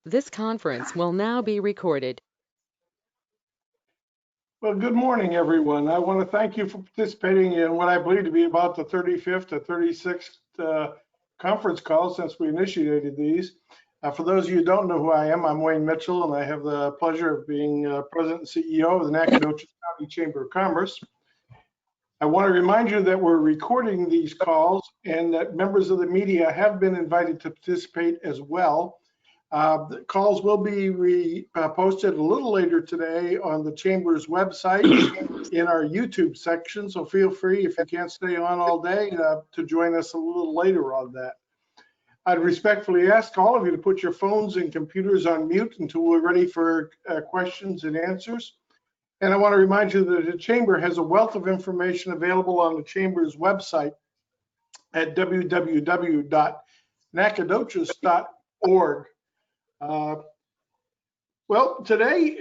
This conference will now be recorded. Well, good morning, everyone. I want to thank you for participating in what I believe to be about the 35th to 36th conference call since we initiated these. For those of you who don't know who I am, I'm Wayne Mitchell, and I have the pleasure of being President and CEO of the Nacogdoches County Chamber of Commerce. I want to remind you that we're recording these calls and that members of the media have been invited to participate as well. The calls will be posted a little later today on the Chamber's website in our YouTube section, so feel free, if you can't stay on all day, to join us a little later on that. I'd respectfully ask all of you to put your phones and computers on mute until we're ready for questions and answers. And I want to remind you that the Chamber has a wealth of information available on the Chamber's website at www.nacogdoches.org. Well, today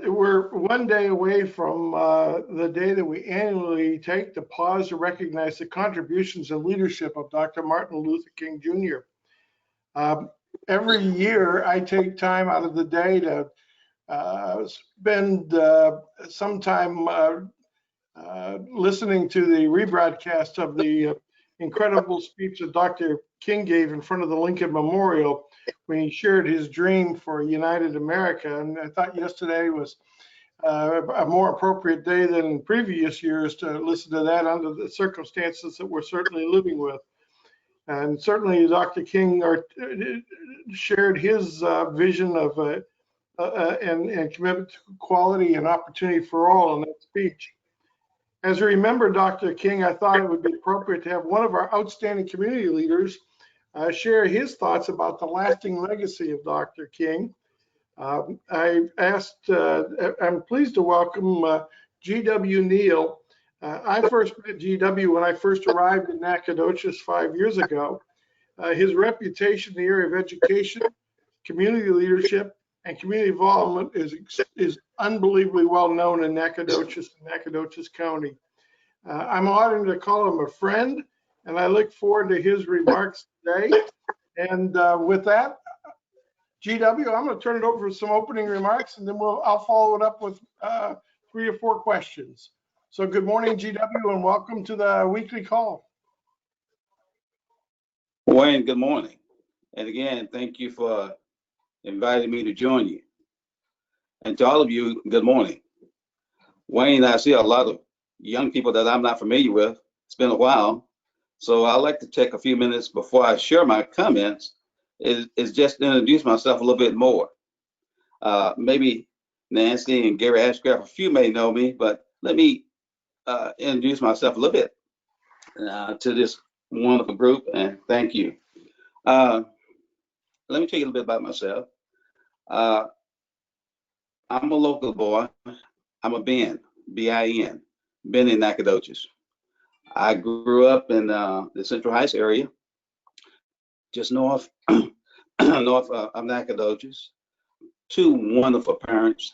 we're one day away from the day that we annually take to pause to recognize the contributions and leadership of Dr. Martin Luther King Jr. Every year I take time out of the day to spend some time listening to the rebroadcast of the incredible speech that Dr. King gave in front of the Lincoln Memorial when he shared his dream for a united America. And I thought yesterday was a more appropriate day than in previous years to listen to that under the circumstances that we're certainly living with. And certainly Dr. King shared his vision of and commitment to equality and opportunity for all in that speech. As we remember Dr. King, I thought it would be appropriate to have one of our outstanding community leaders share his thoughts about the lasting legacy of Dr. King. I'm pleased to welcome G.W. Neal. I first met G.W. when I first arrived in Nacogdoches 5 years ago. His reputation in the area of education, community leadership, and community involvement is unbelievably well known in Nacogdoches and Nacogdoches County. I'm honored to call him a friend, and I look forward to his remarks today. And with that, GW, I'm going to turn it over for some opening remarks, and then I'll follow it up with 3 or 4 questions. So good morning, GW, and welcome to the weekly call. Wayne, good morning. And again, thank you for inviting me to join you. And to all of you, good morning. Wayne, I see a lot of young people that I'm not familiar with. It's been a while. So I'd like to take a few minutes before I share my comments is just introduce myself a little bit more. Maybe Nancy and Gary Ashcraft, a few may know me, but let me introduce myself a little bit to this wonderful group, and thank you. Let me tell you a little bit about myself. I'm a local boy. I'm a Ben, B-I-N, Ben in Nacogdoches. I grew up in the Central Heights area, just north of Nacogdoches. 2 wonderful parents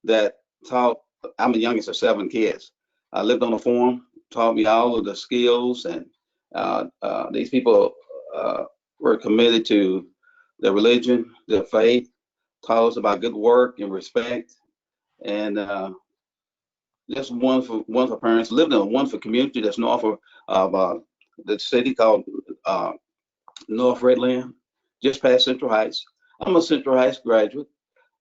that taught. I'm the youngest of 7 kids. I lived on a farm, taught me all of the skills, and these people were committed to their religion, their faith, taught us about good work and respect, and just wonderful parents. Lived in a wonderful community that's north of the city called North Redland, just past Central Heights. I'm a Central Heights graduate,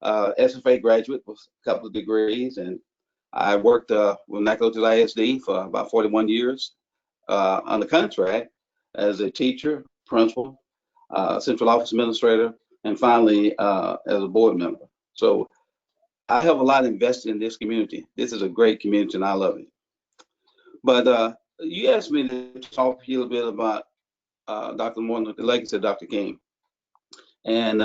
SFA graduate with a couple of degrees, and I worked with Nacogdoches ISD for about 41 years on the contract as a teacher, principal, central office administrator, and finally as a board member. So I have a lot invested in this community. This is a great community, and I love it. But you asked me to talk a little bit about Dr. Martin, the legacy of Dr. King, and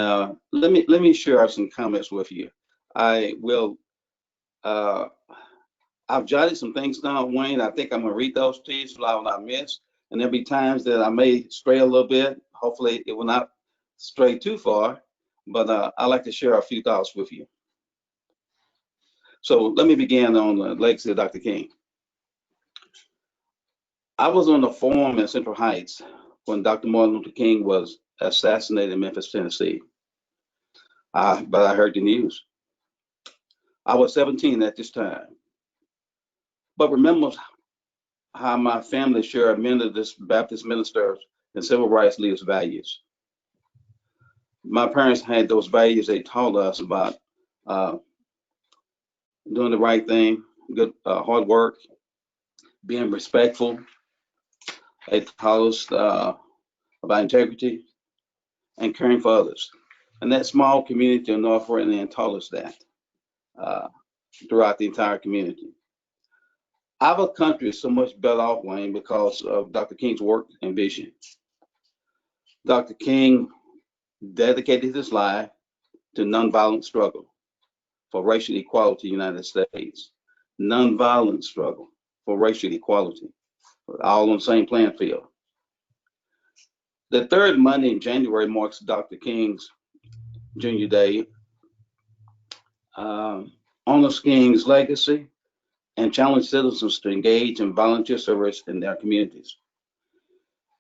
let me share some comments with you. I will. I've jotted some things down, Wayne. I think I'm gonna read those to you so I will not miss. And there'll be times that I may stray a little bit. Hopefully, it will not stray too far. But I'd like to share a few thoughts with you. So let me begin on the legacy of Dr. King. I was on the forum in Central Heights when Dr. Martin Luther King was assassinated in Memphis, Tennessee. but I heard the news. I was 17 at this time. But remember how my family shared many of this Baptist ministers and civil rights leaders' values. My parents had those values. They taught us about uh, doing the right thing, good hard work, being respectful. They taught us about integrity and caring for others. And that small community in North Portland taught us that uh, throughout the entire community. Our country is so much better off, Wayne, because of Dr. King's work and vision. Dr. King dedicated his life to nonviolent struggle for racial equality in the United States. Nonviolent struggle for racial equality, all on the same playing field. The third Monday in January marks Dr. King's Junior Day, honors King's legacy, and challenge citizens to engage in volunteer service in their communities.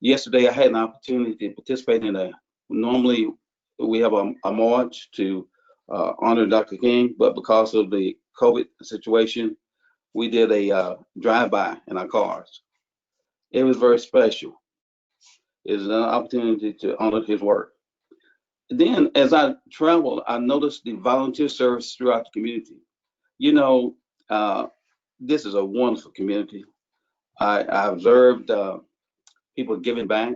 Yesterday, I had an opportunity to participate in normally we have a march to honor Dr. King, but because of the COVID situation, we did a drive-by in our cars. It was very special. It was an opportunity to honor his work. Then, as I traveled, I noticed the volunteer service throughout the community. You know, this is a wonderful community. I observed people giving back.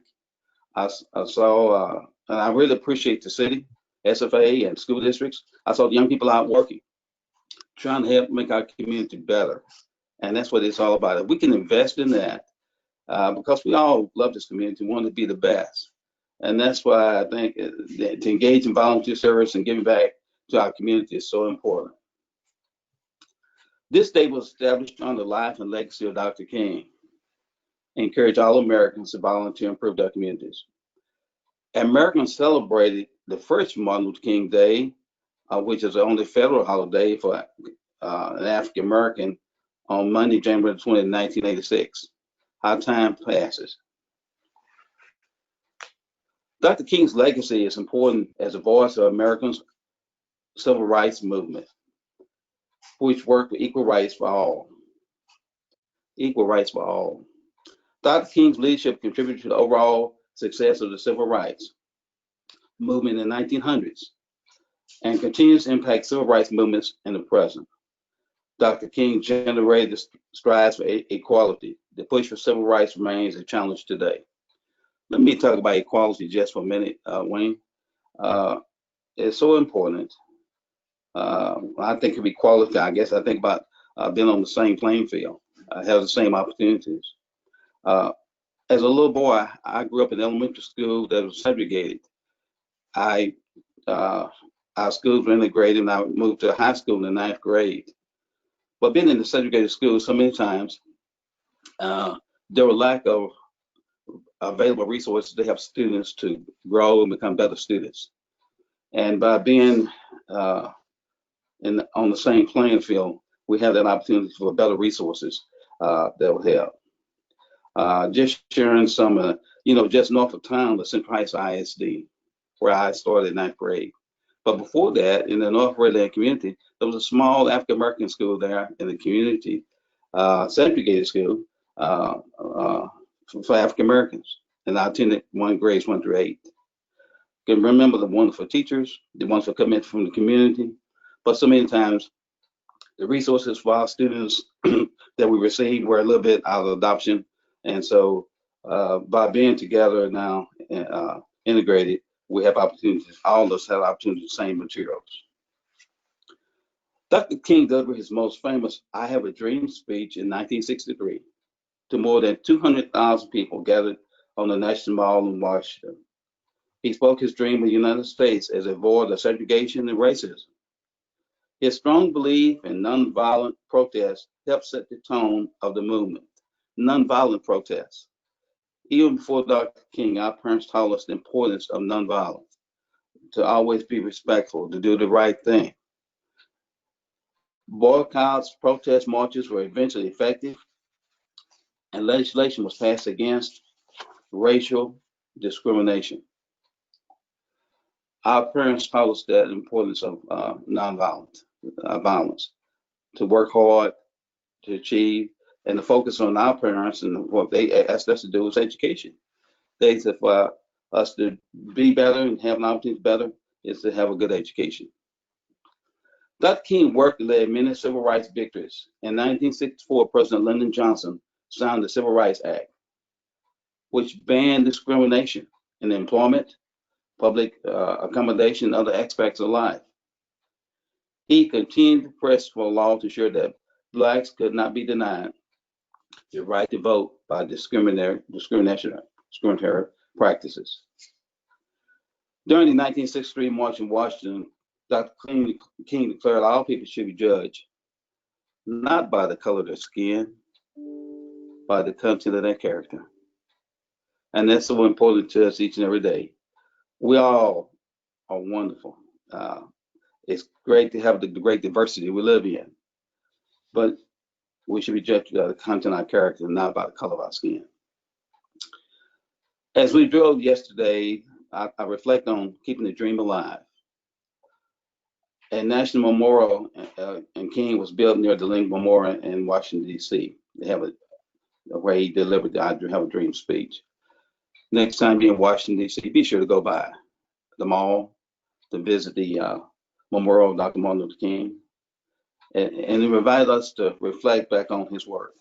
I saw, and I really appreciate the city, SFA, and school districts. I saw the young people out working, trying to help make our community better. And that's what it's all about. If we can invest in that, because we all love this community, want to be the best. And that's why I think to engage in volunteer service and giving back to our community is so important. This day was established on the life and legacy of Dr. King. Encourage all Americans to volunteer and improve their communities. Americans celebrated the first Martin Luther King Day, which is the only federal holiday for an African American, on Monday, January 20, 1986. How time passes. Dr. King's legacy is important as a voice of Americans' civil rights movement, which worked for equal rights for all. Equal rights for all. Dr. King's leadership contributed to the overall success of the civil rights movement in the 1900s and continues to impact civil rights movements in the present. Dr. King generated strides for equality. The push for civil rights remains a challenge today. Let me talk about equality just for a minute, Wayne. It's so important. I think of equality, I guess I think about being on the same playing field, have the same opportunities. As a little boy, I grew up in elementary school that was segregated. Our schools were integrated, and I moved to high school in the 9th grade. But being in the segregated school so many times, there were lack of available resources to help students to grow and become better students. And by being on the same playing field, we have that opportunity for better resources that will help. Just sharing some, just north of town, the Central Heights ISD, where I started in 9th grade. But before that, in the North Redland community, there was a small African American school there in the community, segregated school for African Americans. And I attended grades 1 through 8. Can remember the wonderful teachers, the ones who committed from the community, but so many times the resources for our students that we received were a little bit out of adoption. And so by being together now, integrated, we have opportunities, all of us have opportunities, same materials. Dr. King delivered his most famous I Have a Dream speech in 1963 to more than 200,000 people gathered on the National Mall in Washington. He spoke his dream of the United States as a void of segregation and racism. His strong belief in nonviolent protest helped set the tone of the movement. Nonviolent protests. Even before Dr. King, our parents taught us the importance of nonviolence, to always be respectful, to do the right thing. Boycotts, protest marches were eventually effective, and legislation was passed against racial discrimination. Our parents taught us that importance of nonviolence, violence, to work hard, to achieve, and to focus on our parents, and what they asked us to do was education. They said for us to be better and have an opportunity better is to have a good education. Dr. King worked and led many civil rights victories. In 1964, President Lyndon Johnson signed the Civil Rights Act, which banned discrimination in employment, public accommodation, and other aspects of life. He continued to press for a law to ensure that blacks could not be denied the right to vote by discriminatory practices. During the 1963 March in Washington, Dr. King declared all people should be judged not by the color of their skin, by the content of their character. And that's so important to us each and every day. We all are wonderful. It's great to have the great diversity we live in, but we should be judged by the content of our character, not by the color of our skin. As we drove yesterday, I reflect on keeping the dream alive. A national memorial in King was built near the Lincoln Memorial in Washington, D.C. They have a where he delivered the I Have a Dream speech. Next time you're in Washington, D.C., be sure to go by the mall to visit the memorial of Dr. Martin Luther King. And it invited us to reflect back on his work.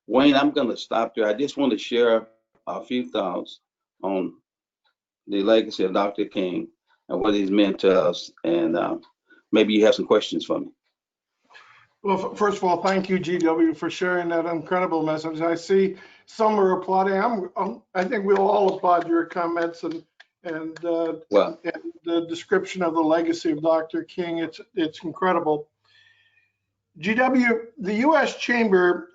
Wayne, I'm going to stop there. I just want to share a few thoughts on the legacy of Dr. King and what he's meant to us. And maybe you have some questions for me. Well, first of all, thank you, GW, for sharing that incredible message. I see some are applauding. I think we'll all applaud your comments and the description of the legacy of Dr. King. It's incredible. GW, the U.S. Chamber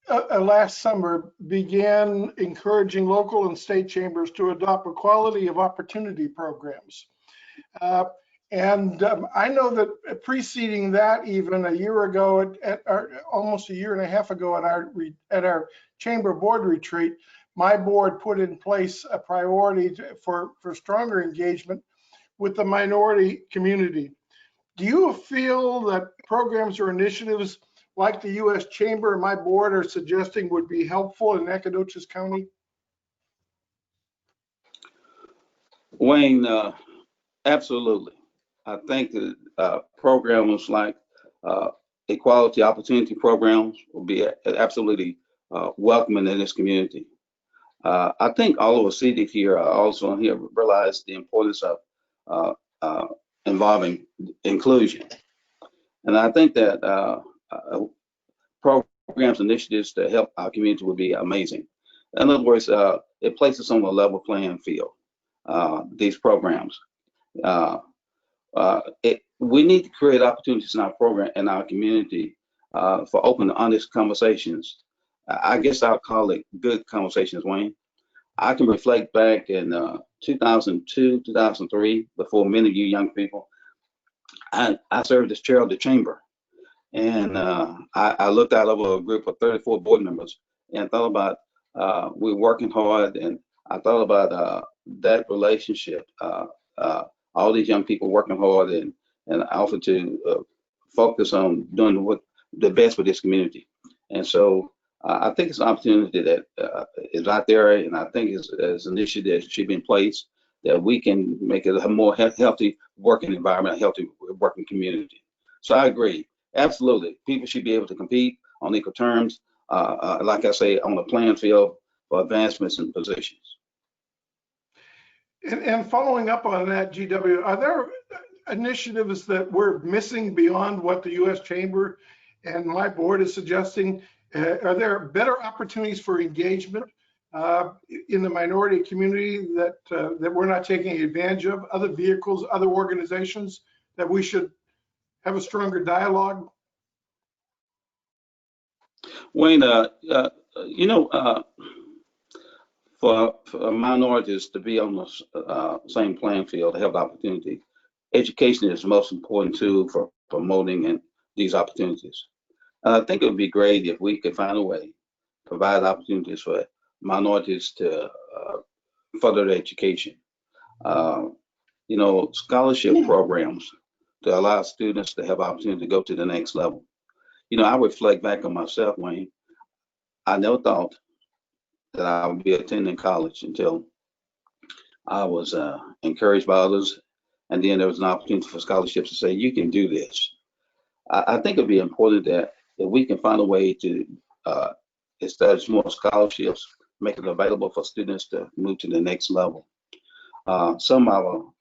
last summer began encouraging local and state chambers to adopt equality of opportunity programs. I know that preceding that, even a year ago, almost a year and a half ago at our chamber board retreat, my board put in place a priority for stronger engagement with the minority community. Do you feel that programs or initiatives like the U.S. Chamber and my board are suggesting would be helpful in Nacogdoches County? Wayne, absolutely. I think that programs like equality opportunity programs will be absolutely welcoming in this community. I think all of us seated here also here realize the importance of involving inclusion. And I think that programs, initiatives to help our community would be amazing. In other words, it places on a level playing field, these programs. We need to create opportunities in our program and our community for open and honest conversations. I guess I'll call it good conversations, Wayne. I can reflect back in 2002, 2003, before many of you young people, I served as chair of the chamber. And I looked out over a group of 34 board members and thought about we were working hard, and I thought about that relationship. All these young people working hard, and I offered to focus on doing the best for this community. And so I think it's an opportunity that is out there, and I think it's an initiative that should be in place that we can make it a more healthy working environment, a healthy working community. So I agree. Absolutely. People should be able to compete on equal terms, like I say, on the playing field for advancements and positions. And following up on that, GW, are there initiatives that we're missing beyond what the U.S. Chamber and my board is suggesting? Are there better opportunities for engagement in the minority community that we're not taking advantage of? Other vehicles, other organizations that we should have a stronger dialogue? Wayne, for minorities to be on the same playing field, to have the opportunity, education is the most important tool for promoting these opportunities. And I think it would be great if we could find a way to provide opportunities for minorities to further education. Uh, scholarship programs to allow students to have opportunity to go to the next level. I reflect back on myself, Wayne. I never thought that I would be attending college until I was encouraged by others, and then there was an opportunity for scholarships to say, you can do this. I think it'd be important that if we can find a way to uh, establish more scholarships, make it available for students to move to the next level. Some of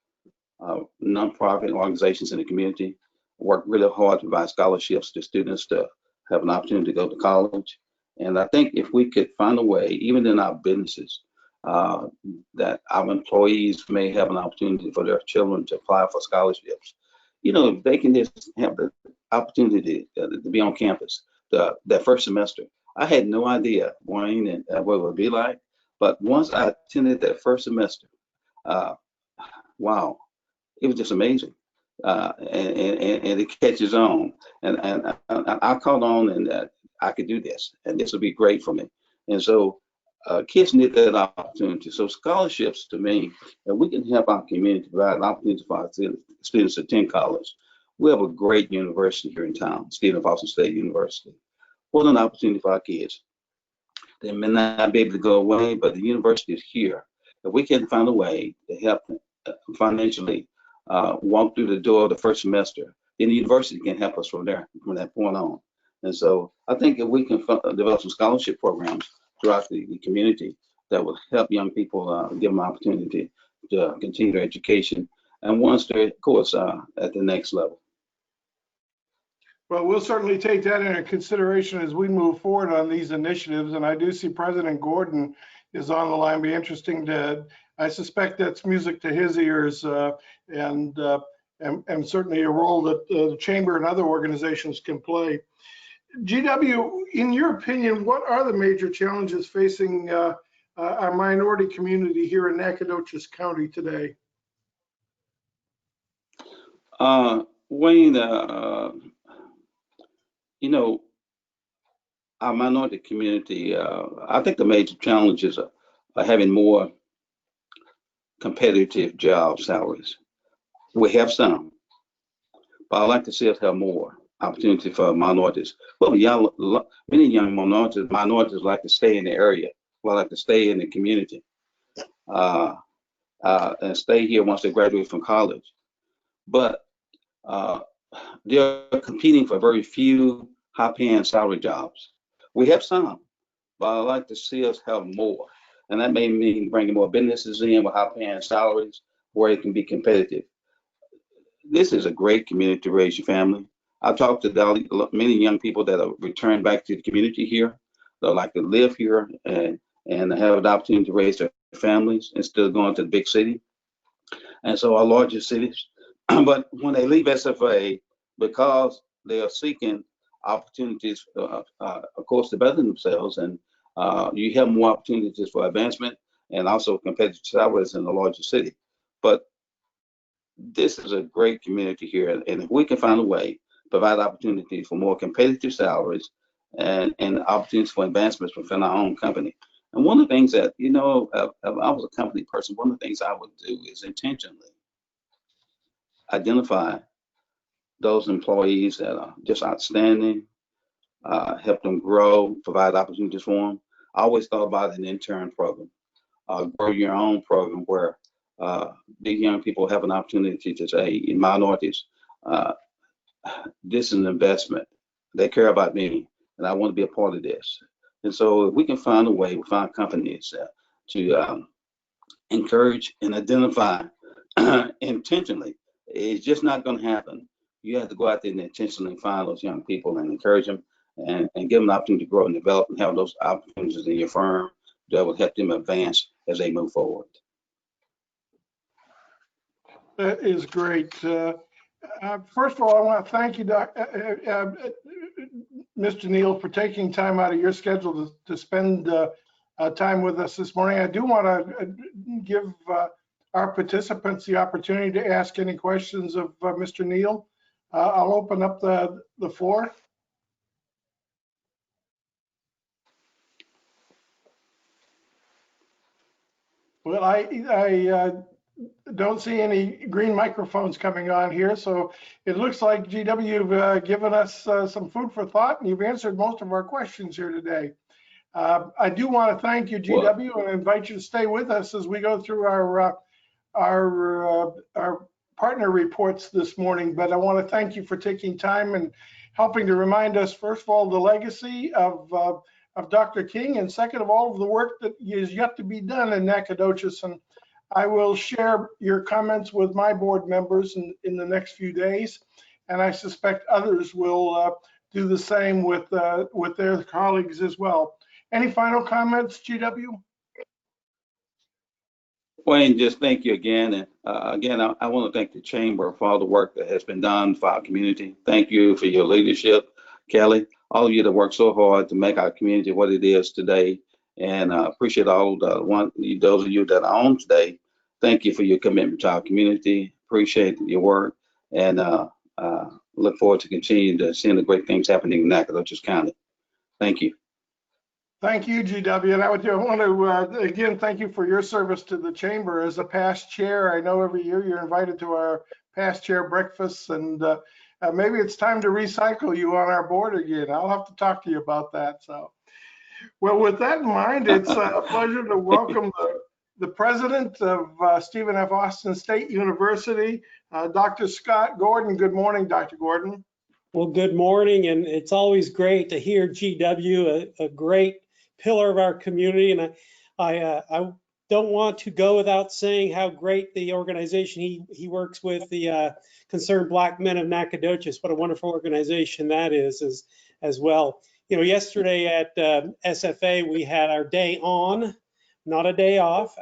our nonprofit organizations in the community work really hard to provide scholarships to students to have an opportunity to go to college. And I think if we could find a way, even in our businesses, uh, that our employees may have an opportunity for their children to apply for scholarships. If they can just have the opportunity to be on campus that first semester. I had no idea, Wayne, and what it would be like. But once I attended that first semester, uh, wow, it was just amazing. And it catches on. And I caught on and I could do this, and this would be great for me. And so kids need that opportunity. So scholarships to me, and we can help our community provide opportunities for our students to attend college. We have a great university here in town, Stephen F. State University. What an opportunity for our kids. They may not be able to go away, but the university is here. If we can find a way to help financially walk through the door of the first semester, then the university can help us from there, from that point on. And so I think if we can develop some scholarship programs throughout the community that will help young people, give them opportunity to continue their education, and once they're, of course, at the next level. Well, we'll certainly take that into consideration as we move forward on these initiatives. And I do see President Gordon is on the line. Be interesting to, I suspect that's music to his ears, and certainly a role that the chamber and other organizations can play. GW, in your opinion, what are the major challenges facing our minority community here in Nacogdoches County today? Wayne, our minority community, I think the major challenges are having more competitive job salaries. We have some, but I'd like to see us have more opportunity for minorities. Well, many young minorities like to stay in the area, like to stay in the community, and stay here once they graduate from college. But they're competing for very few high-paying salary jobs. We have some, but I'd like to see us have more. And that may mean bringing more businesses in with high-paying salaries where it can be competitive. This is a great community to raise your family. I've talked to many young people that have returned back to the community here. They like to live here and have the opportunity to raise their families instead of going to the big city. And so our larger cities. But when they leave SFA, because they are seeking opportunities, of course, to better themselves, and you have more opportunities for advancement and also competitive salaries in the larger city. But this is a great community here, and if we can find a way, provide opportunities for more competitive salaries and opportunities for advancements within our own company. And one of the things that, if I was a company person, one of the things I would do is intentionally identify those employees that are just outstanding, help them grow, provide opportunities for them. I always thought about an intern program, grow your own program where these young people have an opportunity to say, in minorities, this is an investment. They care about me, and I want to be a part of this. And so if we can find a way, we find companies to encourage and identify intentionally, it's just not going to happen. You have to go out there and intentionally find those young people and encourage them and give them an opportunity to grow and develop and have those opportunities in your firm that will help them advance as they move forward. That is great. First of all, I want to thank you, Mr. Neal, for taking time out of your schedule to spend time with us this morning. I do want to give our participants the opportunity to ask any questions of Mr. Neal. I'll open up the floor. Well, I don't see any green microphones coming on here, so it looks like GW, you've given us some food for thought, and you've answered most of our questions here today. I do want to thank you, Well, GW, and invite you to stay with us as we go through our partner reports this morning. But I want to thank you for taking time and helping to remind us, first of all, the legacy of Dr. King, and second of all, of the work that is yet to be done in Nacogdoches. And I will share your comments with my board members in the next few days, and I suspect others will do the same with their colleagues as well. Any final comments, GW? Wayne, just thank you again. And again, I want to thank the Chamber for all the work that has been done for our community. Thank you for your leadership, Kelly. All of you that worked so hard to make our community what it is today. And appreciate all those of you that are on today. Thank you for your commitment to our community. Appreciate your work, and look forward to continuing to seeing the great things happening in Nacogdoches County. Thank you. Thank you, GW. And I want to, again, thank you for your service to the Chamber. As a past chair, I know every year you're invited to our past chair breakfasts, and maybe it's time to recycle you on our board again. I'll have to talk to you about that. So, well, with that in mind, it's a pleasure to welcome the president of Stephen F. Austin State University, Dr. Scott Gordon. Good morning, Dr. Gordon. Well, good morning, and it's always great to hear GW, a great pillar of our community. And I don't want to go without saying how great the organization he works with, the Concerned Black Men of Nacogdoches. What a wonderful organization that is as well. You know, yesterday at SFA, we had our day on, not a day off.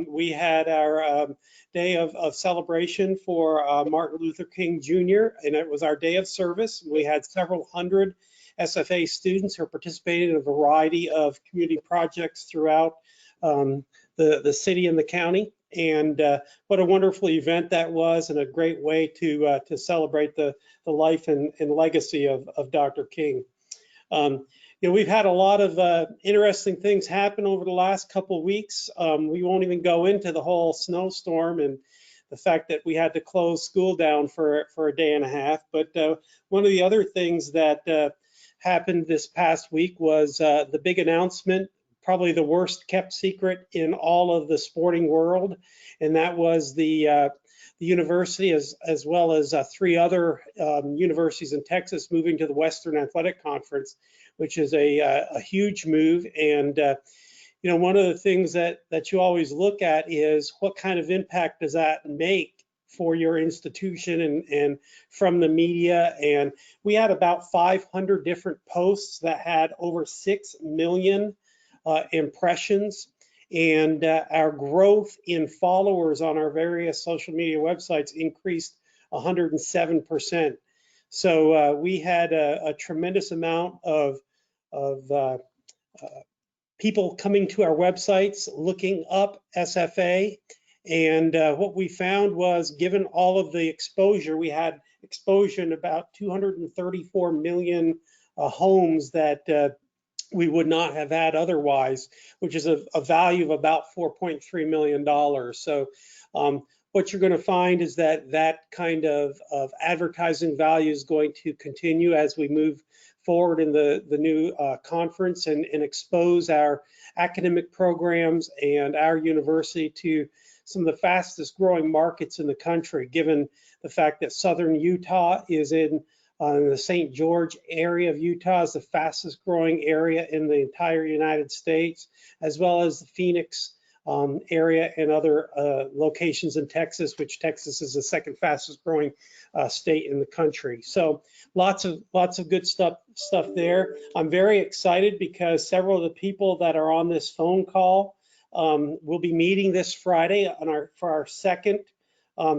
We had our day of celebration for Martin Luther King Jr., and it was our day of service. We had several hundred SFA students who participated in a variety of community projects throughout the city and the county. And what a wonderful event that was, and a great way to celebrate the life and legacy of Dr. King. You know, we've had a lot of interesting things happen over the last couple of weeks. We won't even go into the whole snowstorm and the fact that we had to close school down for a day and a half. But one of the other things that happened this past week was the big announcement, probably the worst kept secret in all of the sporting world, and that was the university as well as three other universities in Texas moving to the Western Athletic Conference, which is a huge move. And you know, one of the things that you always look at is what kind of impact does that make for your institution and from the media. And we had about 500 different posts that had over 6 million impressions. And our growth in followers on our various social media websites increased 107%. So we had a tremendous amount of people coming to our websites, looking up SFA. And what we found was, given all of the exposure, we had exposure in about 234 million homes that we would not have had otherwise, which is a value of about $4.3 million. So what you're going to find is that kind of advertising value is going to continue as we move forward in the new conference and expose our academic programs and our university to some of the fastest growing markets in the country, given the fact that southern Utah is in the St. George area of Utah is the fastest growing area in the entire United States, as well as the Phoenix area and other locations in Texas, which Texas is the second fastest growing state in the country. So lots of good stuff there. I'm very excited because several of the people that are on this phone call will be meeting this Friday for our second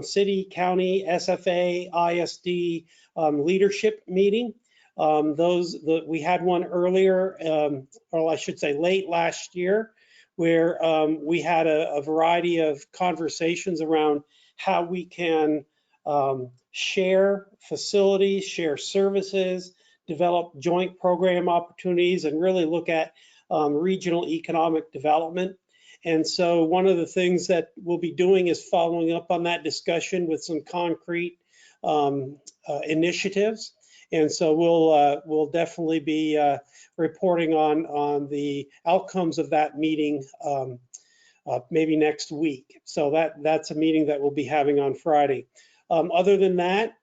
city, county, SFA, ISD leadership meeting. We had one earlier, or I should say late last year, where we had a variety of conversations around how we can share facilities, share services, develop joint program opportunities, and really look at regional economic development. And so one of the things that we'll be doing is following up on that discussion with some concrete initiatives. And so we'll definitely be reporting on the outcomes of that meeting maybe next week. So that's a meeting that we'll be having on Friday. Other than that,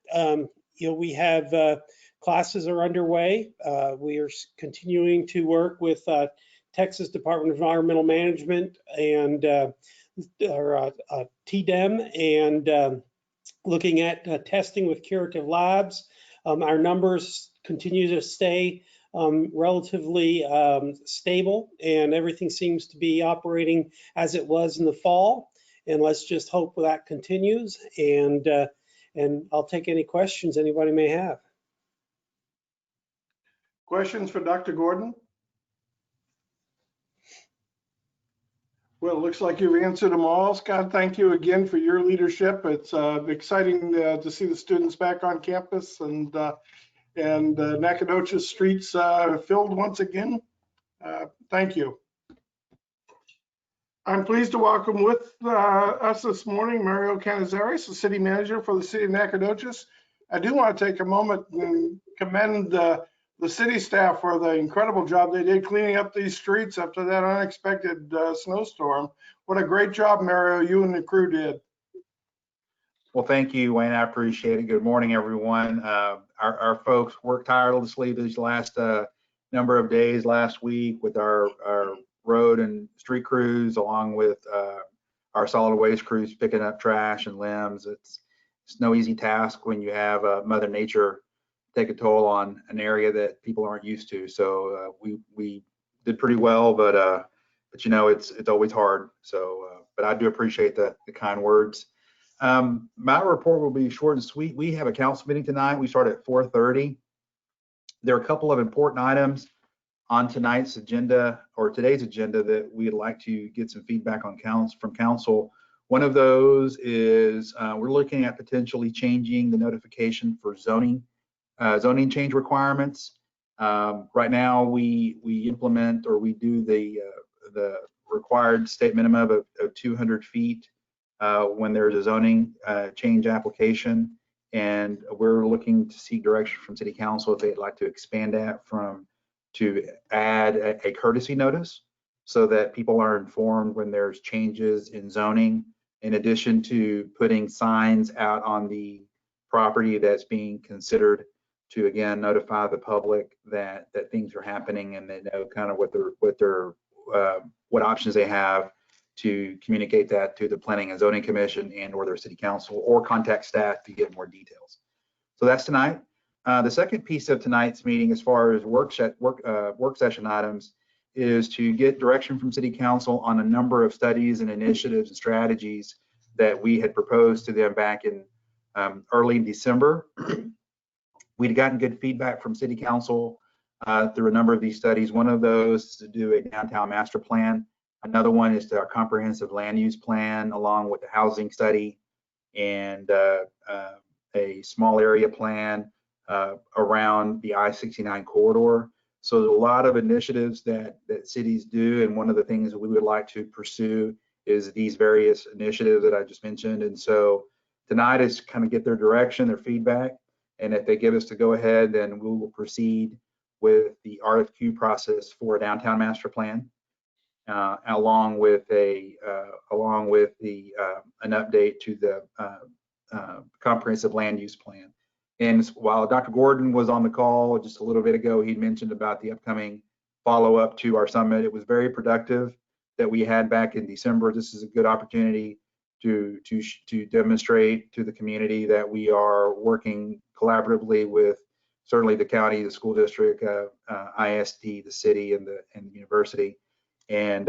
we have classes are underway. We are continuing to work with Texas Department of Environmental Management and our TDEM and looking at testing with curative labs. Our numbers continue to stay relatively stable, and everything seems to be operating as it was in the fall. And let's just hope that continues. And I'll take any questions anybody may have. Questions for Dr. Gordon? Well, it looks like you've answered them all. Scott, thank you again for your leadership. It's exciting to see the students back on campus and Nacogdoches streets filled once again. Thank you. I'm pleased to welcome with us this morning Mario Canizares, the city manager for the city of Nacogdoches. I do want to take a moment and commend the city staff for the incredible job they did cleaning up these streets after that unexpected snowstorm. What a great job, Mario, you and the crew did. Well, thank you, Wayne. I appreciate it. Good morning, everyone. Our folks worked tirelessly these last number of days last week with our road and street crews, along with our solid waste crews picking up trash and limbs. It's no easy task when you have Mother Nature take a toll on an area that people aren't used to. So we did pretty well, but you know, it's always hard. So, but I do appreciate the kind words. My report will be short and sweet. We have a council meeting tonight. We start at 4:30. There are a couple of important items on tonight's agenda or today's agenda that we'd like to get some feedback on from council. One of those is we're looking at potentially changing the notification for zoning change requirements. Right now, we implement or we do the required state minimum of 200 feet when there's a zoning change application, and we're looking to seek direction from City Council if they'd like to expand that to add a courtesy notice so that people are informed when there's changes in zoning, in addition to putting signs out on the property that's being considered to again notify the public that things are happening and they know kind of what options they have to communicate that to the Planning and Zoning Commission and or their City Council, or contact staff to get more details. So that's tonight. The second piece of tonight's meeting, as far as work session items, is to get direction from City Council on a number of studies and initiatives and strategies that we had proposed to them back in early December. We'd gotten good feedback from City Council through a number of these studies. One of those is to do a downtown master plan. Another one is our comprehensive land use plan, along with the housing study and a small area plan around the I-69 corridor. So there's a lot of initiatives that cities do, and one of the things that we would like to pursue is these various initiatives that I just mentioned. And so tonight is kind of get their direction, their feedback, and if they give us the go ahead, then we will proceed with the RFQ process for a downtown master plan, along with an update to the comprehensive land use plan. And while Dr. Gordon was on the call just a little bit ago, he mentioned about the upcoming follow-up to our summit. It was very productive that we had back in December. This is a good opportunity to demonstrate to the community that we are working collaboratively with certainly the county, the school district, ISD, the city, and the university, and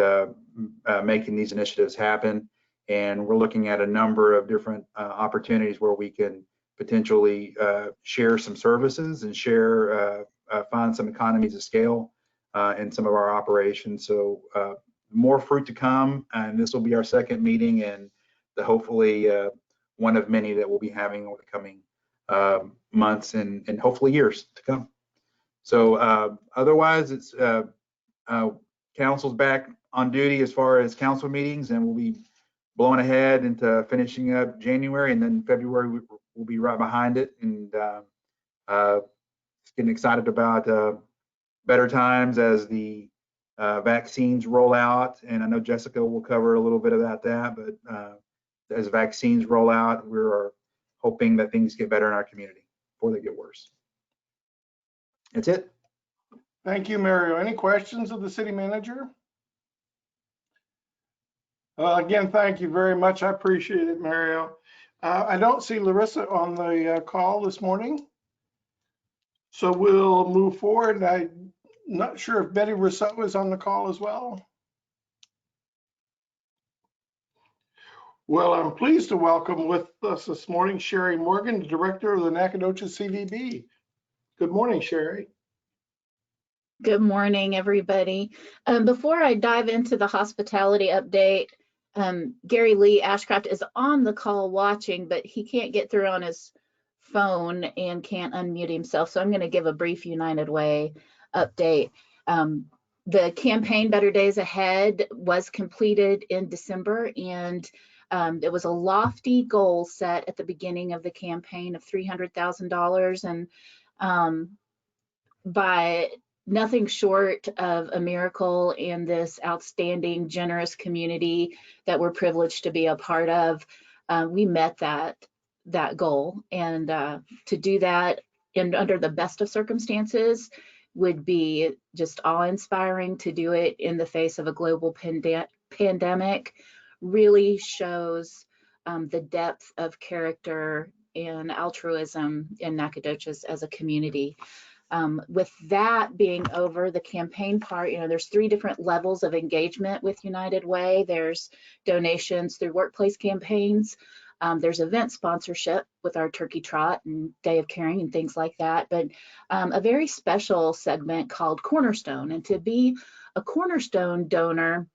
making these initiatives happen. And we're looking at a number of different opportunities where we can potentially share some services and find some economies of scale in some of our operations. So more fruit to come, and this will be our second meeting, and hopefully one of many that we'll be having over the coming months and hopefully years to come. So otherwise, it's council's back on duty as far as council meetings, and we'll be blowing ahead into finishing up January, and then February we'll be right behind it, and just getting excited about better times as the vaccines roll out. And I know Jessica will cover a little bit about that, but as vaccines roll out, we're hoping that things get better in our community before they get worse. That's it. Thank you, Mario. Any questions of the city manager? Again, thank you very much. I appreciate it, Mario. I don't see Larissa on the call this morning, so we'll move forward. I'm not sure if Betty Rousseau is on the call as well. Well, I'm pleased to welcome with us this morning Sherry Morgan, the director of the Nacogdoches CVB. Good morning, Sherry. Good morning, everybody. Before I dive into the hospitality update, Gary Lee Ashcraft is on the call watching, but he can't get through on his phone and can't unmute himself. So I'm going to give a brief United Way update. The campaign Better Days Ahead was completed in December, and it was a lofty goal set at the beginning of the campaign of $300,000, and by nothing short of a miracle in this outstanding, generous community that we're privileged to be a part of, we met that goal. And to do that under the best of circumstances would be just awe-inspiring. To do it in the face of a global pandemic really shows the depth of character and altruism in Nacogdoches as a community. With that being over, the campaign part, there's 3 different levels of engagement with United Way. There's donations through workplace campaigns. There's event sponsorship with our turkey trot and day of caring and things like that. But a very special segment called Cornerstone. And to be a Cornerstone donor,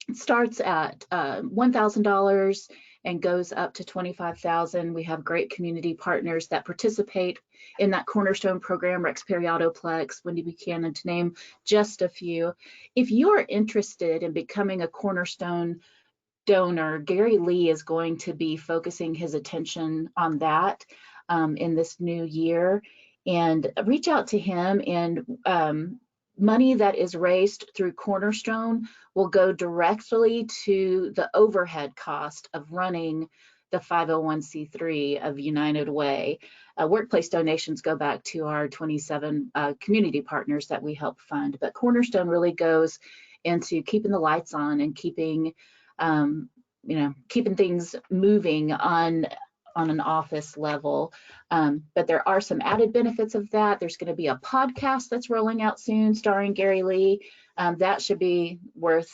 it starts at $1,000 and goes up to $25,000. We have great community partners that participate in that Cornerstone program, Rex Periodoplex, Wendy Buchanan, to name just a few. If you're interested in becoming a Cornerstone donor, Gary Lee is going to be focusing his attention on that in this new year. And reach out to him, and money that is raised through Cornerstone will go directly to the overhead cost of running the 501c3 of United Way. Workplace donations go back to our 27 community partners that we help fund, but Cornerstone really goes into keeping the lights on and keeping things moving on an office level. But there are some added benefits of that. There's going to be a podcast that's rolling out soon starring Gary Lee. That should be worth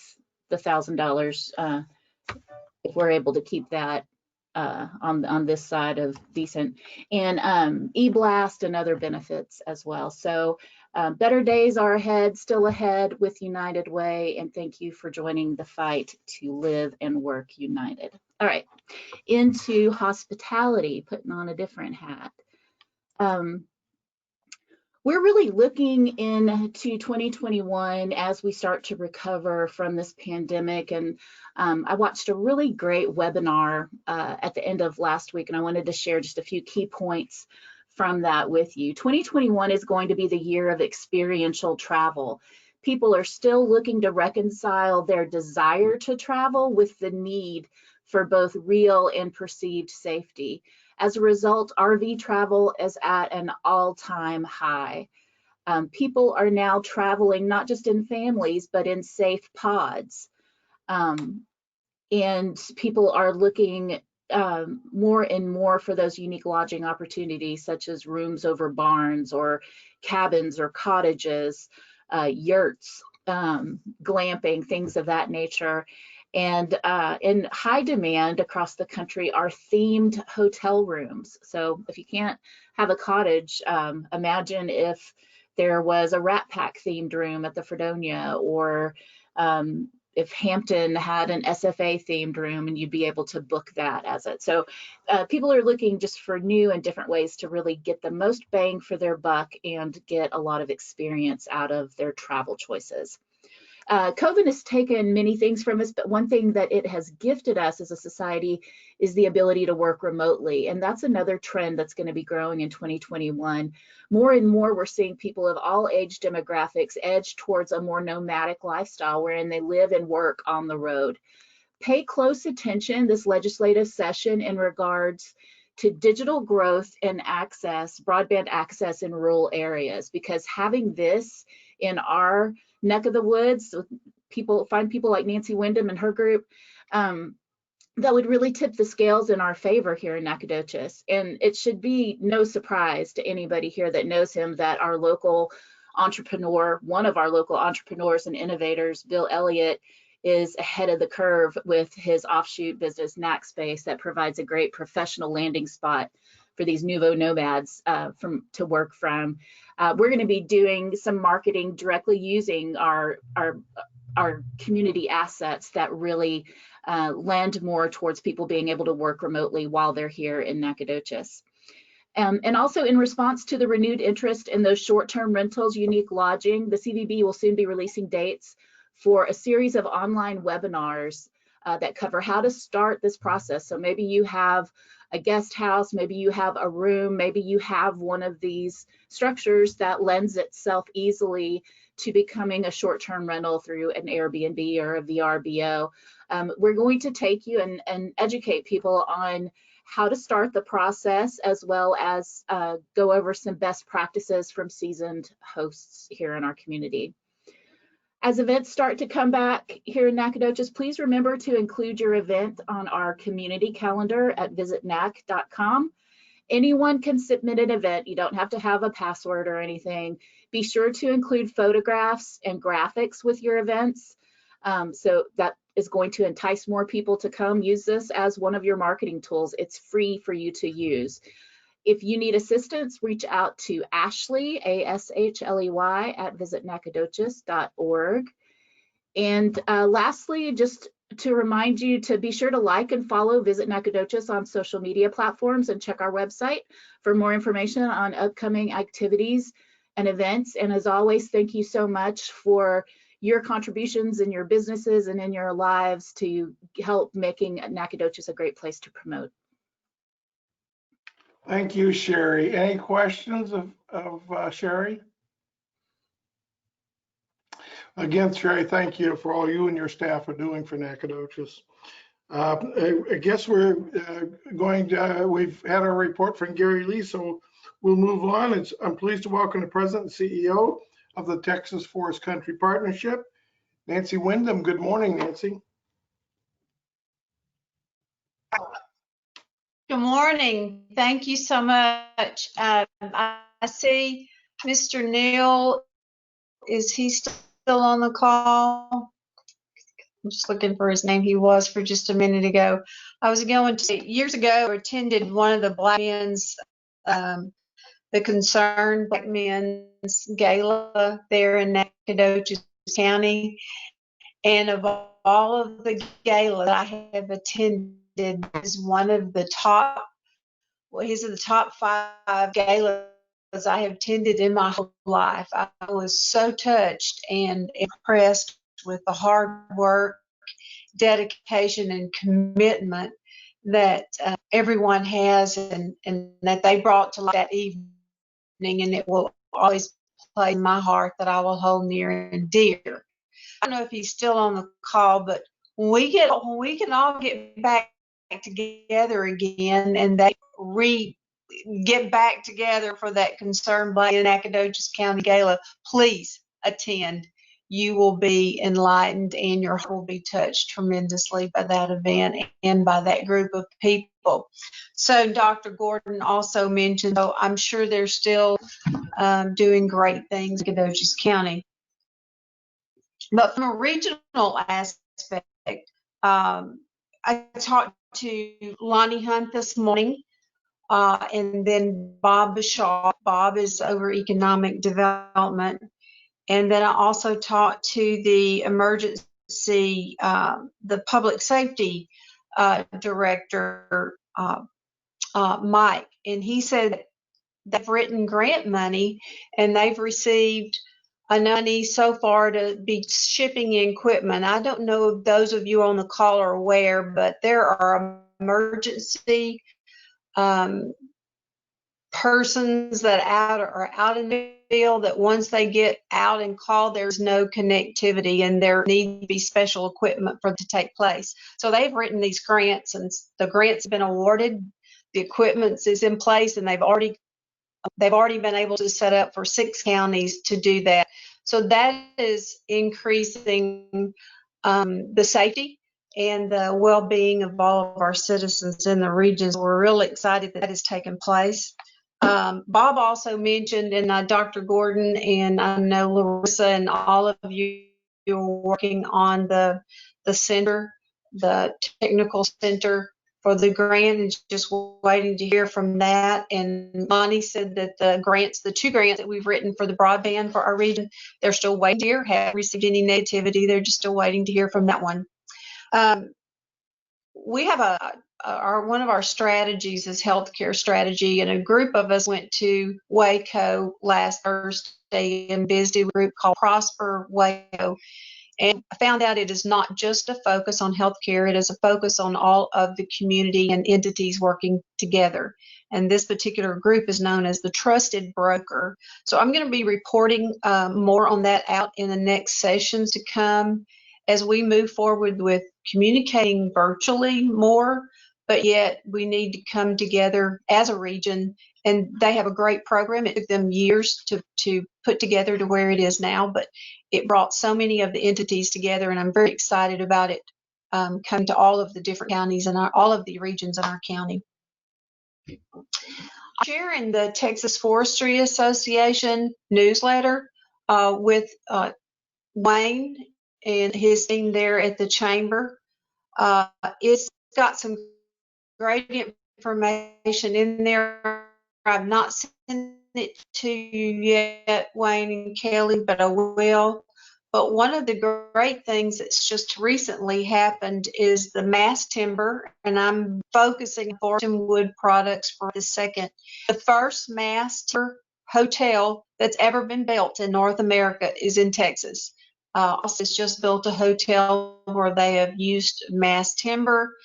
the $1,000 if we're able to keep that on this side of decent. And e-blast and other benefits as well. So better days are ahead, still ahead with United Way. And thank you for joining the fight to live and work united. All right, into hospitality, putting on a different hat. We're really looking into 2021 as we start to recover from this pandemic. And I watched a really great webinar at the end of last week, and I wanted to share just a few key points from that with you. 2021 is going to be the year of experiential travel. People are still looking to reconcile their desire to travel with the need for both real and perceived safety. As a result, RV travel is at an all-time high. People are now traveling not just in families, but in safe pods. And people are looking more and more for those unique lodging opportunities, such as rooms over barns or cabins or cottages, yurts, glamping, things of that nature. And in high demand across the country are themed hotel rooms. So if you can't have a cottage, imagine if there was a Rat Pack themed room at the Fredonia, or if Hampton had an SFA themed room, and you'd be able to book that as it. So people are looking just for new and different ways to really get the most bang for their buck and get a lot of experience out of their travel choices. COVID has taken many things from us, but one thing that it has gifted us as a society is the ability to work remotely. And that's another trend that's going to be growing in 2021. More and more, we're seeing people of all age demographics edge towards a more nomadic lifestyle wherein they live and work on the road. Pay close attention this legislative session in regards to digital growth and access, broadband access in rural areas, because having this in our neck of the woods, find people like Nancy Wyndham and her group, that would really tip the scales in our favor here in Nacogdoches. And it should be no surprise to anybody here that knows him that our local entrepreneur, one of our local entrepreneurs and innovators, Bill Elliott, is ahead of the curve with his offshoot business, NacSpace, that provides a great professional landing spot for these nouveau nomads to work from. We're going to be doing some marketing directly using our community assets that really lend more towards people being able to work remotely while they're here in Nacogdoches. And also in response to the renewed interest in those short-term rentals, unique lodging, the CVB will soon be releasing dates for a series of online webinars that cover how to start this process. So maybe you have a guest house, maybe you have a room, maybe you have one of these structures that lends itself easily to becoming a short-term rental through an Airbnb or a VRBO. We're going to take you and educate people on how to start the process, as well as go over some best practices from seasoned hosts here in our community. As events start to come back here in Nacogdoches, please remember to include your event on our community calendar at visitnac.com. Anyone can submit an event. You don't have to have a password or anything. Be sure to include photographs and graphics with your events. So that is going to entice more people to come. Use this as one of your marketing tools. It's free for you to use. If you need assistance, reach out to Ashley, ASHLEY, at visitnacogdoches.org. And lastly, just to remind you to be sure to like and follow Visit Nacogdoches on social media platforms, and check our website for more information on upcoming activities and events. And as always, thank you so much for your contributions in your businesses and in your lives to help making Nacogdoches a great place to promote. Thank you, Sherry. Any questions of Sherry? Again, Sherry, thank you for all you and your staff are doing for Nacogdoches. I guess we've had our report from Gary Lee, so we'll move on. I'm pleased to welcome the President and CEO of the Texas Forest Country Partnership, Nancy Wyndham. Good morning, Nancy. Good morning. Thank you so much. I see Mr. Neal. Is he still on the call? I'm just looking for his name. He was for just a minute ago. I was going to say, years ago, I attended one of the Black Men's, the Concerned Black Men's Gala there in Nacogdoches County. And of all of the galas I have attended, is one of the top, well, he's in the top 5 galas I have attended in my whole life. I was so touched and impressed with the hard work, dedication, and commitment that everyone has, and that they brought to life that evening, and it will always play in my heart that I will hold near and dear. I don't know if he's still on the call, but when we can all get back together again, and they get back together for that Concerned Black in Nacogdoches County Gala, please attend. You will be enlightened, and your heart will be touched tremendously by that event and by that group of people. So Dr. Gordon also mentioned, so I'm sure they're still doing great things in Nacogdoches County. But from a regional aspect, I talked to Lonnie Hunt this morning, and then Bob Bishaw. Bob is over economic development. And then I also talked to the emergency, the public safety director, Mike, and he said they've written grant money and they've received money so far to be shipping equipment. I don't know if those of you on the call are aware, but there are emergency persons that are out in the field that once they get out and call, there's no connectivity and there need to be special equipment for it to take place. So they've written these grants and the grants have been awarded. The equipment is in place and they've already been able to set up for 6 counties to do that. So that is increasing the safety and the well-being of all of our citizens in the regions. We're really excited that has taken place. Bob also mentioned, and Dr. Gordon and I know Larissa and all of you are working on the center, the technical center for the grant, and just waiting to hear from that. And Monty said that the 2 grants that we've written for the broadband for our region, they're still waiting to hear, haven't received any negativity. They're just still waiting to hear from that one. We have one of our strategies is healthcare strategy, and a group of us went to Waco last Thursday and visited a group called Prosper Waco. And I found out it is not just a focus on healthcare, it is a focus on all of the community and entities working together. And this particular group is known as the Trusted Broker. So I'm going to be reporting more on that out in the next sessions to come as we move forward with communicating virtually more, but yet we need to come together as a region. And they have a great program. It took them years to put together to where it is now, but it brought so many of the entities together, and I'm very excited about it coming to all of the different counties and all of the regions in our county. I'm sharing the Texas Forestry Association newsletter with Wayne and his team there at the chamber. It's got some great information in there. I've not sent it to you yet, Wayne and Kelly, but I will. But one of the great things that's just recently happened is the mass timber, and I'm focusing on forest and wood products for the second. The first mass timber hotel that's ever been built in North America is in Texas. It's just built a hotel where they have used mass timber.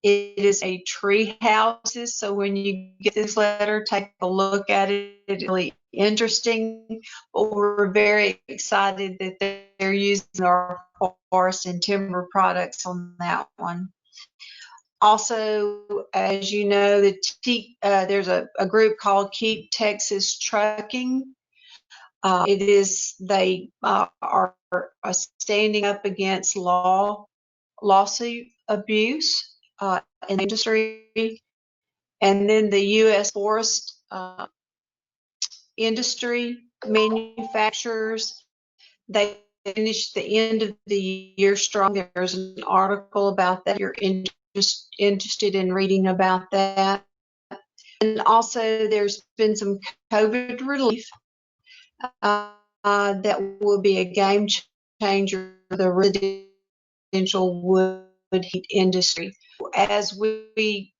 It is a tree house, so when you get this letter, take a look at it. It's really interesting, but we're very excited that they're using our forest and timber products on that one. Also, as you know, there's a group called Keep Texas Trucking. They are standing up against lawsuit abuse in the industry, and then the U.S. forest industry manufacturers. They finished the end of the year strong. There's an article about that. You're interested in reading about that. And also, there's been some COVID relief that will be a game changer for the residential wood heat industry. As we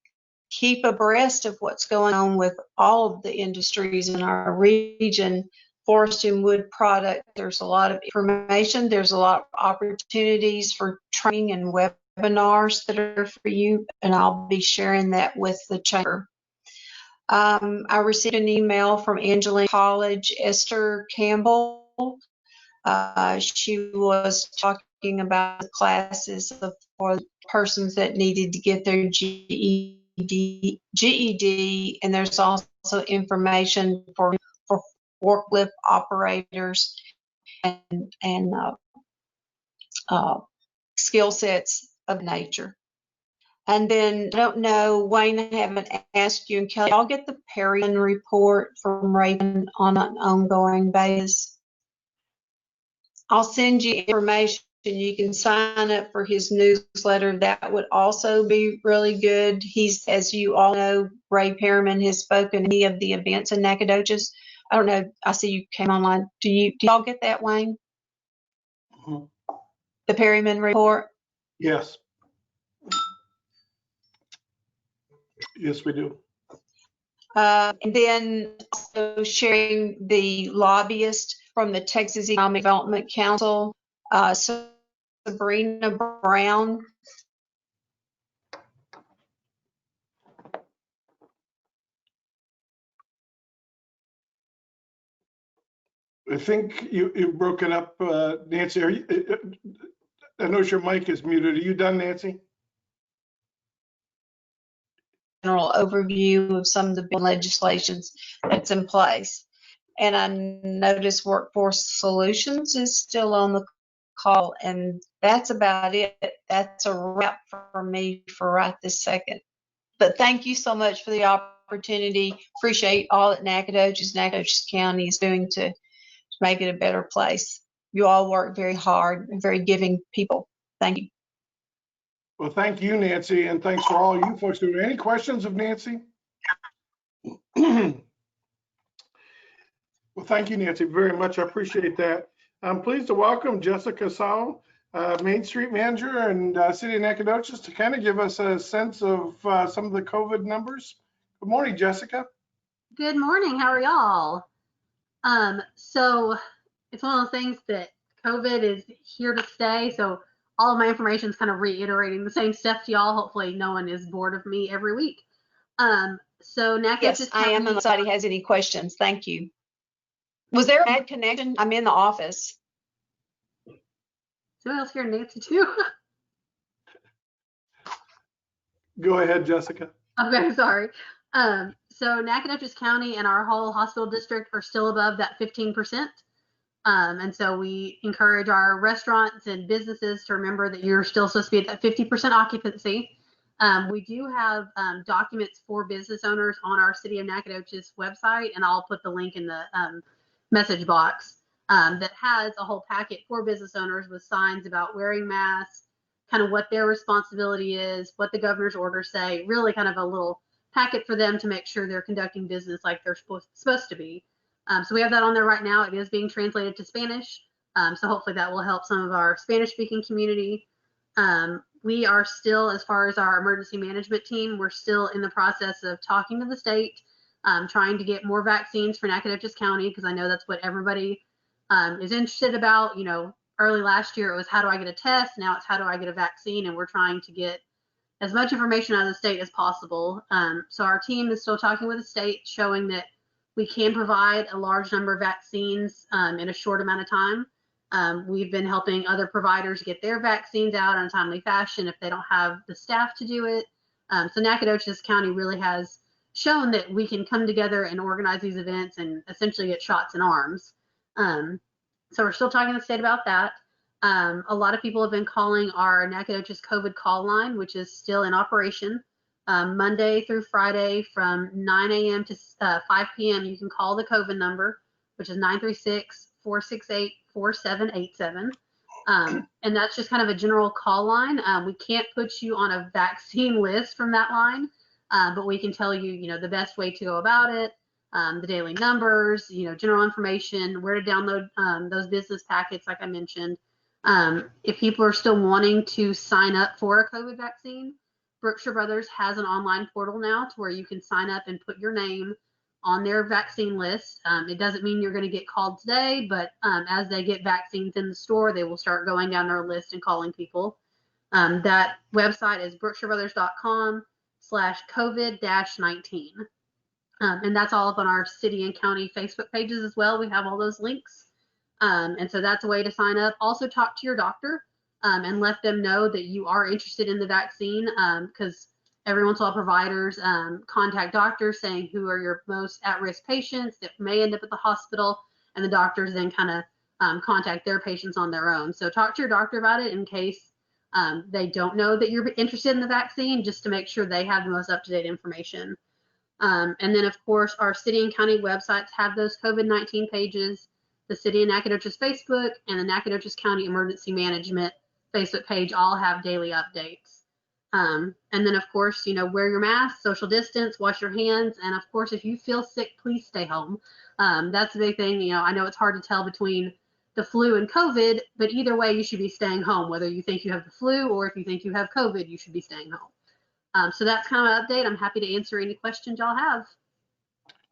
keep abreast of what's going on with all of the industries in our region, forest and wood product, there's a lot of information. There's a lot of opportunities for training and webinars that are for you, and I'll be sharing that with the chamber. I received an email from Angeline College, Esther Campbell. She was talking about the classes for persons that needed to get their GED, and there's also information for forklift operators and skill sets of nature. And then, I don't know, Wayne, I haven't asked you, and Kelly, I'll get the Perryman report from Raven on an ongoing basis. I'll send you information. You can sign up for his newsletter. That would also be really good. He's, as you all know, Ray Perryman has spoken at many of the events in Nacogdoches. I don't know. I see you came online. Do y'all get that, Wayne? Mm-hmm. The Perryman report? Yes. Yes, we do. And then also sharing the lobbyist from the Texas Economic Development Council, Sabrina Brown. I think you've broken up, Nancy. I know your mic is muted. Are you done, Nancy? General overview of some of the legislations that's in place. And I notice Workforce Solutions is still on the call, and that's about it. That's a wrap for me for right this second. But thank you so much for the opportunity. Appreciate all that Nacogdoches County is doing to make it a better place. You all work very hard and very giving people. Thank you. Well, thank you, Nancy, and thanks for all you folks doing. Any questions of Nancy? Well, thank you, Nancy, very much. I appreciate that. I'm pleased to welcome Jessica Sowell, Main Street Manager and City of Nacogdoches, to kind of give us a sense of some of the COVID numbers. Good morning, Jessica. Good morning. How are y'all? So it's one of those things that COVID is here to stay. So all of my information is kind of reiterating the same stuff to y'all. Hopefully no one is bored of me every week. So Nacogdoches Yes, I am. If anybody has any questions, thank you. Was there a bad connection? I'm in the office. Someone else here, Nancy, too? Go ahead, Jessica. Okay, sorry. So Nacogdoches County and our whole hospital district are still above that 15%. And so we encourage our restaurants and businesses to remember that you're still supposed to be at that 50% occupancy. We do have documents for business owners on our City of Nacogdoches website, and I'll put the link in the message box that has a whole packet for business owners with signs about wearing masks, kind of what their responsibility is, what the governor's orders say, really kind of a little packet for them to make sure they're conducting business like they're supposed to be. So we have that on there right now. It is being translated to Spanish. So hopefully that will help some of our Spanish speaking community. We are still, as far as our emergency management team, we're still in the process of talking to the state, trying to get more vaccines for Nacogdoches County, because I know that's what everybody is interested about. You know, early last year it was how do I get a test? Now it's how do I get a vaccine? And we're trying to get as much information out of the state as possible. So our team is still talking with the state, showing that we can provide a large number of vaccines in a short amount of time. We've been helping other providers get their vaccines out in a timely fashion if they don't have the staff to do it. So Nacogdoches County really has shown that we can come together and organize these events and essentially get shots in arms. So we're still talking to the state about that. A lot of people have been calling our Nacogdoches COVID call line, which is still in operation. Monday through Friday from 9 a.m. to 5 p.m. You can call the COVID number, which is 936-468-4787. And that's just kind of a general call line. We can't put you on a vaccine list from that line, but we can tell you, you know, the best way to go about it, the daily numbers, you know, general information, where to download those business packets, like I mentioned. If people are still wanting to sign up for a COVID vaccine, Brookshire Brothers has an online portal now to where you can sign up and put your name on their vaccine list. It doesn't mean you're going to get called today, but as they get vaccines in the store, they will start going down their list and calling people. That website is brookshirebrothers.com/COVID-19. And that's all up on our city and county Facebook pages as well. We have all those links. And so that's a way to sign up. Also talk to your doctor and let them know that you are interested in the vaccine, because every once in a while providers contact doctors saying who are your most at-risk patients that may end up at the hospital, and the doctors then kind of contact their patients on their own. So talk to your doctor about it in case they don't know that you're interested in the vaccine, just to make sure they have the most up-to-date information. And then, of course, our city and county websites have those COVID-19 pages. The City of Nacogdoches Facebook and the Nacogdoches County Emergency Management Facebook page all have daily updates. And then, of course, you know, wear your mask, social distance, wash your hands, and of course, if you feel sick, please stay home. That's the big thing. You know, I know it's hard to tell between the flu and COVID, but either way, you should be staying home. Whether you think you have the flu or if you think you have COVID, you should be staying home. So that's kind of an update. I'm happy to answer any questions y'all have.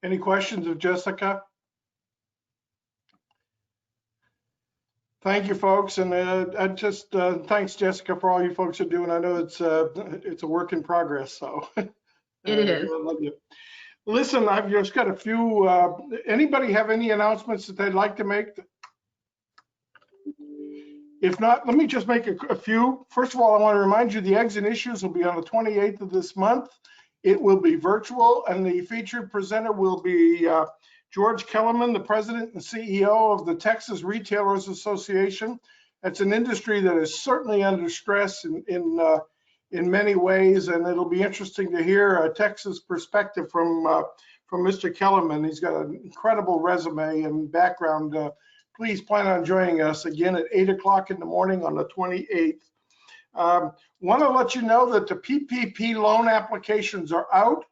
Any questions of Jessica? Thank you, folks, and I just thanks, Jessica, for all you folks are doing. I know it's a work in progress, so It is. I love you. Listen, I've just got a few. Anybody have any announcements that they'd like to make? If not, let me just make a few. First of all, I want to remind you the Eggs and Issues will be on the 28th of this month. It will be virtual, and the featured presenter will be George Kellerman, the president and CEO of the Texas Retailers Association. That's an industry that is certainly under stress in many ways, and it'll be interesting to hear a Texas perspective from Mr. Kellerman. He's got an incredible resume and background. Please plan on joining us again at 8 o'clock in the morning on the 28th. Want to let you know that the PPP loan applications are out.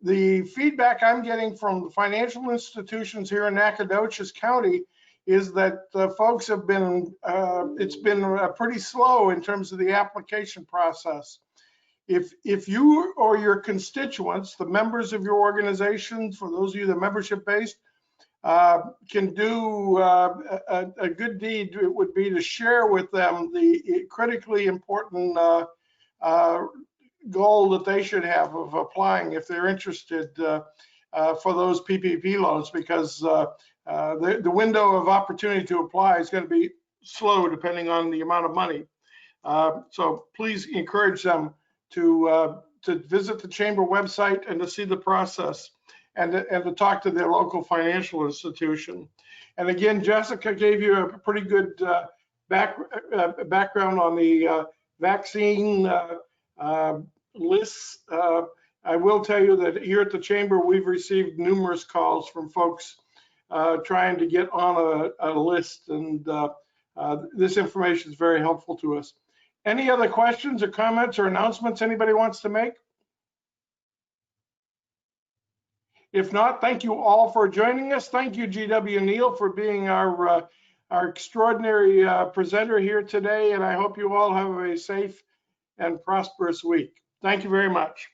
The feedback I'm getting from the financial institutions here in Nacogdoches County is that folks have been, it's been pretty slow in terms of the application process. If you or your constituents, the members of your organization, for those of you that are membership based, can do a good deed, it would be to share with them the critically important goal that they should have of applying if they're interested for those PPP loans, because the window of opportunity to apply is going to be slow depending on the amount of money. So please encourage them to visit the chamber website and to see the process, and to talk to their local financial institution. And again, Jessica gave you a pretty good background on the vaccine lists. I will tell you that here at the chamber, we've received numerous calls from folks trying to get on a list, and this information is very helpful to us. Any other questions or comments or announcements anybody wants to make? If not, thank you all for joining us. Thank you, GW Neal, for being our extraordinary presenter here today, and I hope you all have a safe and prosperous week. Thank you very much.